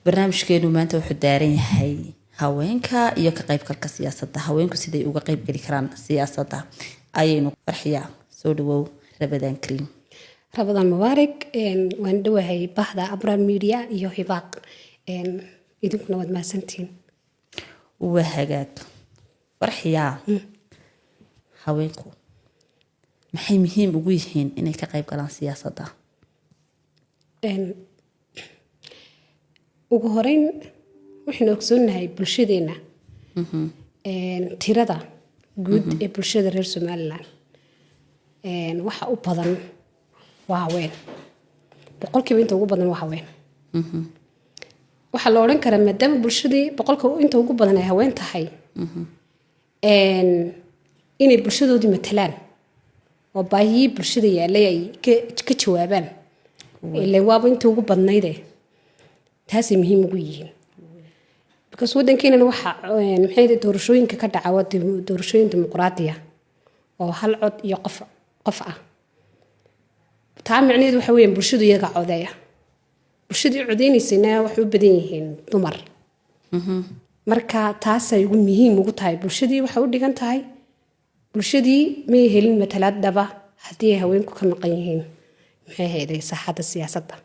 barnaamijkeenu maanta wuxuu daaran yahay haweenka iyo ka qaybgalka siyaasadda. Haweenku siday uga qaybgali karaan siyaasadda ayaynu farxiyaa soo dhawow Rabadaan Kariim. Rabadaan Mubaarak waan dhawahay bahda Abra Media iyo Hibaaq idinkuna wad maasantiin. Waa hagaag farxiyaa haweenku maxay muhiim ugu yihiin inay ka qayb galaan siyaasadda? ugu horeyn waxaan ogsoonahay bulshadeena tirada guud ee bulshada reer Somaliland waxa u badan waa haween. boqolkiiba inta ugu badan waa haween. waxa la oran karaa maadaama bulshadii boqolkiiba inta ugu badan ay haween tahay inay bulshadoodii matalaan oo baahiyi bulshada yaalay ay ka jawaabaan ilaa waaba inta ugu badnayd taasi muhiim ugu yihiin because wadankeena waxa maxay doorashooyinka ka dhacay doorashooyin dimuqraadiya oo hal cod iyo qof ah taa macnaheedu waxa weeyaan bulshadu iyaga codeeya bulshadii codeynaysa waxay u badan yihiin dumar marka taas ay ugu muhiim ugu tahay bulshadii waxa u dhigan tahay bulshadii ma helin matalaad dhaba haddii haweenku ka maqan yihiin maxay hay'adaha saxada siyaasadda